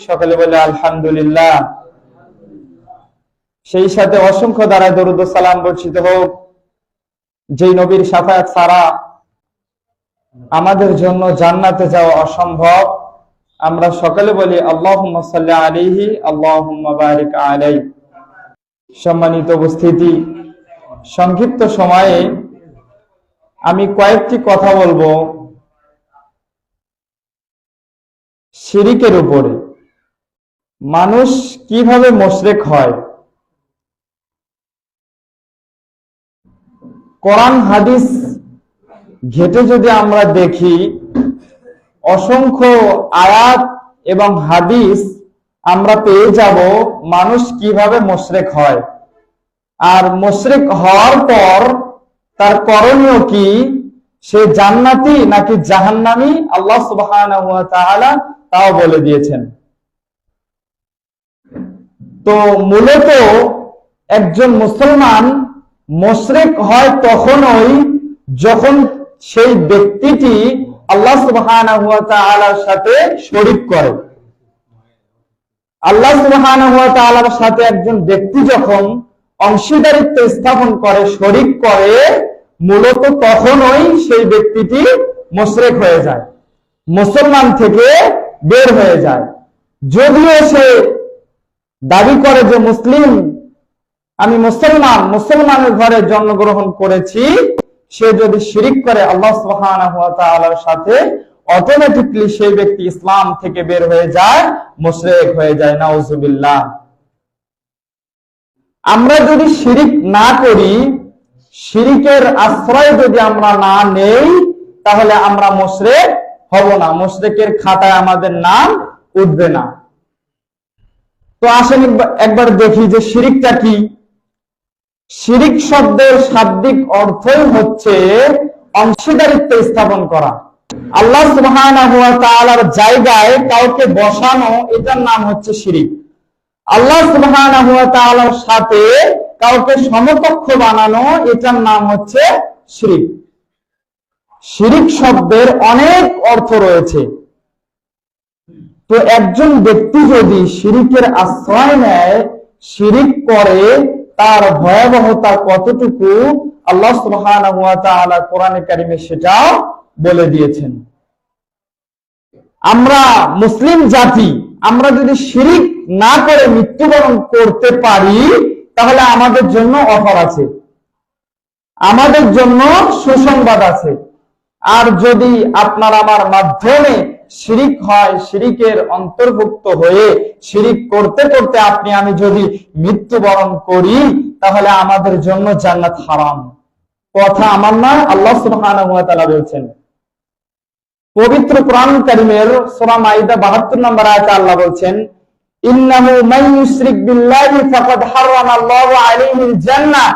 সকলে বলে আলহামদুলিল্লাহ। সেই সাথে অসংখ্য দ্বারা দরুদ ও সালাম বর্ষিত হোক যেই নবীর শাফায়াত ছাড়া আমাদের জন্য জান্নাতে যাওয়া অসম্ভব। আমরা সকলে বলি আল্লাহুম্মা সাল্লি আলাইহি আল্লাহুম্মা বারিক আলাইহি। সম্মানিত উপস্থিতি, সংক্ষিপ্ত সময়ে আমি কয়েকটি কথা বলবো শিরিকের উপরে। মানুষ কিভাবে মুশরিক হয়? কোরআন হাদিস ঘেটে যদি আমরা দেখি, অসংখ্য আয়াত এবং হাদিস আমরা পেয়ে যাব মানুষ কিভাবে মুশরিক হয়, আর মুশরিক হওয়ার পর তার করণীয় কি, সে জান্নাতি নাকি জাহান্নামী, আল্লাহ সুবহানাহু ওয়া তাআলা তাও বলে দিয়েছেন। তো মূলত একজন মুসলমান মুশরিক হয় তখনই যখন সেই ব্যক্তিটি আল্লাহ সুবহানাহু ওয়া তাআলার সাথে শরীক করে। আল্লাহ সুবহানাহু ওয়া তাআলার সাথে একজন ব্যক্তি যখন অংশীদারিত্ব স্থাপন করে, শরীক করে, মূলত তখনই সেই ব্যক্তিটি মুশরিক হয়ে যায়, মুসলমান থেকে বের হয়ে যায়। যদিও সে দাবি করে যে মুসলিম, আমি মুসলমানের ঘরে জন্মগ্রহণ করেছি, সে যদি শিরিক করে আল্লাহ সুবহানাহু ওয়া তাআলার সাথে, অটোমেটিকলি সেই ব্যক্তি ইসলাম থেকে বের হয়ে যায়, মুশরিক হয়ে যায়। নাউজুবিল্লাহ। আমরা যদি শিরিক না করি, শিরিকের আশ্রয় যদি আমরা না নেই, তাহলে আমরা মুশরিক হব না, মুশরিকের খাতায় আমাদের নাম উঠবে না। তো আসেন একবার দেখি যে শিরিকটা কি। শিরিক শব্দের শাব্দিক অর্থই হচ্ছে অংশীদারিত্ব স্থাপন করা। আল্লাহ সুবহানাহু ওয়া তাআলার জায়গায় কাউকে বসানো, এটার নাম হচ্ছে শিরিক। আল্লাহ সুবহানাহু ওয়া তাআলার সাথে কাউকে সমকক্ষ বানানো, এটার নাম হচ্ছে শিরিক। শিরিক শব্দের অনেক অর্থ রয়েছে। তো একজন ব্যক্তি যদি শিরিকের আশ্রয় নেয়, শিরিক করে, তার ভয়াবহতা কতটুকু আল্লাহ সুবহানাহু ওয়া তাআলা কোরআনে কারিমে সেটাও বলে দিয়েছেন। আমরা মুসলিম জাতি, আমরা যদি শিরিক না করে মৃত্যুবরণ করতে পারি, তাহলে আমাদের জন্য অফার আছে, আমাদের জন্য সুসংবাদ আছে। আর যদি আপনার আমার মাধ্যমে শিরিক হয়, শিরিকের অন্তর্ভুক্ত হয়ে শিরিক করতে করতে আপনি আমি যদি মৃত্যুবরণ করি, তাহলে আমাদের জন্য জান্নাত হারাম। কথা আমার না, আল্লাহ সুবহানাহু ওয়া তাআলা বলছেন। পবিত্র কোরআন কারীমের সূরা মাইদা 72 নম্বর আয়াতে আল্লাহ বলছেন, ইন্নাহু মান ইউশরিক বিল্লাহি ফাকাদ হারামাল্লাহু আলাইহিল জান্নাহ।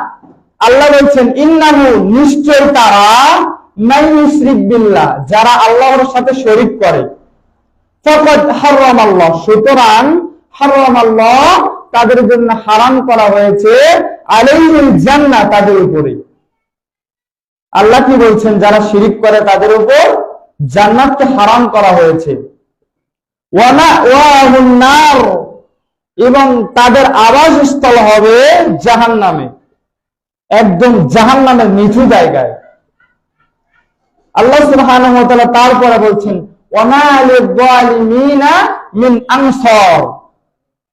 আল্লাহ বলছেন ইন্নাহু, নিশ্চয় তারা, মান ইউশরিক বিল্লাহ, যারা আল্লাহর সাথে শরীক করে, ফাকাদ হারামাল্লাহ, সুতরাং হারামাল্লাহ, তাদের জন্য হারাম করা হয়েছে, আলাইহিল জান্নাহ, তাদের উপরে। আল্লাহ কি বলছেন? যারা শিরিক করে তাদের উপর জান্নাতকে হারাম করা হয়েছে। ওয়া মাওয়াহুন নার, এবং তাদের আবাসস্থল হবে জাহান্নামে, একদম জাহান্নামের নিচু জায়গায়। আল্লাহ সুবহানাহু ওয়া তাআলা তারপরে বলছেন, ওয়া মা লিয-যালিমিনা মিন আনসার।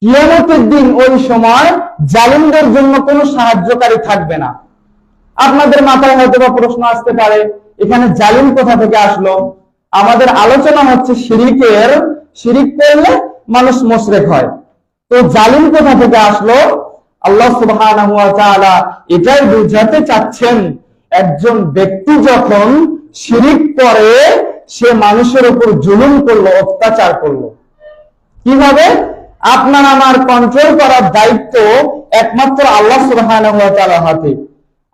কিয়ামতের দিন ওই সময় জালিমদের জন্য কোনো সাহায্যকারী থাকবে না। আপনাদের মাথায় হয়তো বা প্রশ্ন আসতে পারে, এখানে জালিম কোথা থেকে আসলো? আমাদের আলোচনা হচ্ছে শিরিকের, শিরিক করলে মানুষ মুশরিক হয়, তো জালিম কোথা থেকে আসলো? আল্লাহ সুবহানাহু ওয়া তাআলা এটাই বুঝাতে চাচ্ছেন, একজন ব্যক্তি যখন শিরিক করে, সে মানুষের উপর জুলুম করলো, অত্যাচার করলো। কিভাবে? আপনার আমার কন্ট্রোল করার দায়িত্ব একমাত্র আল্লাহ সুবহানাহু ওয়া তাআলার হাতে।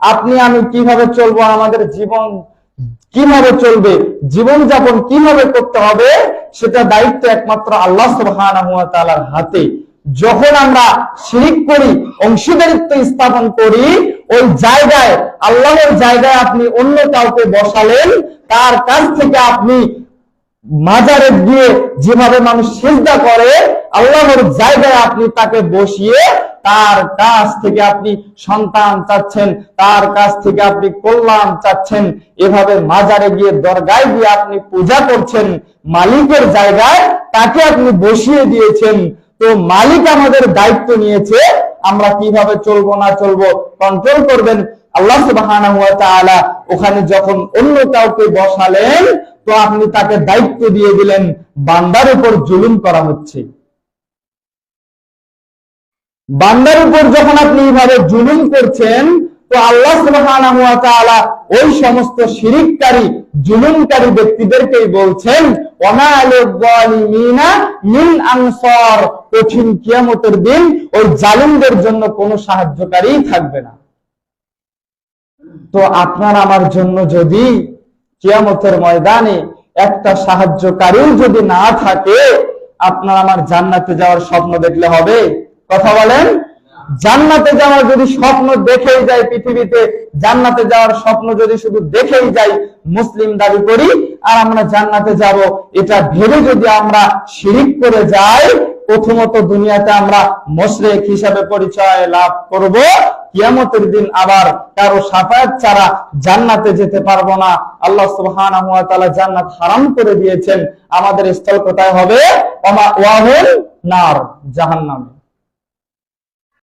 আপনি আমি কিভাবে চলবো, আমাদের জীবন কিভাবে চলবে, জীবন যাপন কিভাবে করতে হবে, সেটা দায়িত্ব একমাত্র আল্লাহ সুবহানাহু ওয়া তাআলার হাতে। যখন আমরা শিরিক করি, অংশীদারিত্ব স্থাপন করি, ওই জায়গায়, আল্লাহর জায়গায় আপনি অন্য কাউকে বসালেন, তার কাছ থেকে আপনি মাজারে গিয়ে যেভাবে মানুষ সিজদা করে, আল্লাহর জায়গায় আপনি তাকে বসিয়ে তার কাছ থেকে আপনি সন্তান চাচ্ছেন, তার কাছ থেকে আপনি কল্যাণ চাচ্ছেন, এভাবে মাজারে গিয়ে দরগায় গিয়ে আপনি পূজা করছেন, মালিকের জায়গায় তাকে আপনি বসিয়ে দিয়েছেন। তো মালিক আমাদের দায়িত্ব নিয়েছে, আমরা কিভাবে চলবো না চলবো কন্ট্রোল করবেন। আল্লাহ সুবহানাহু ওয়া তাআলা ওখানে যখন অন্য কাউকে বসালেন, তো আপনি তাকে দায়িত্ব দিয়ে দিলেন, বান্দার উপর জুলুম করা হচ্ছে। বান্দার উপর যখন আপনি এইভাবে জুলুম করছেন, তো আল্লাহ সুবহানাহু ওয়া তাআলা ওই সমস্ত শিরিককারী জুলুমকারী ব্যক্তিদেরকেই বলছেন, ওয়া লিয-যালিমিনা মিন আনসার, কঠিন কিয়ামতের দিন ওই জালিমদের জন্য কোনো সাহায্যকারী থাকবে না। তো আপনার আমার জন্য যদি কিয়ামতের ময়দানে একটা সাহায্যকারী যদি না থাকে, আপনার আমার জান্নাতে যাওয়ার স্বপ্ন দেখলে হবে? কথা বলেন। জান্নাতে যাওয়ার যদি স্বপ্ন দেখেই যায়, পৃথিবীতে জান্নাতে যাওয়ার স্বপ্ন যদি শুধু দেখেই যাই, মুসলিম দাবি করি আর আমরা জান্নাতে যাব, এটা ভেবে যদি আমরা শিরিক করে যাই, প্রথমত দুনিয়াতে আমরা মুশরিক হিসাবে পরিচয় লাভ করব, কিয়ামতের দিন আবার কারো শাফায়াত ছাড়া জান্নাতে যেতে পারবো না। আল্লাহ সুবহানাহু ওয়া তাআলা জান্নাত হারাম করে দিয়েছেন, আমাদের স্থল কোথায় হবে? ওয়াহুল নার, জাহান্নামে।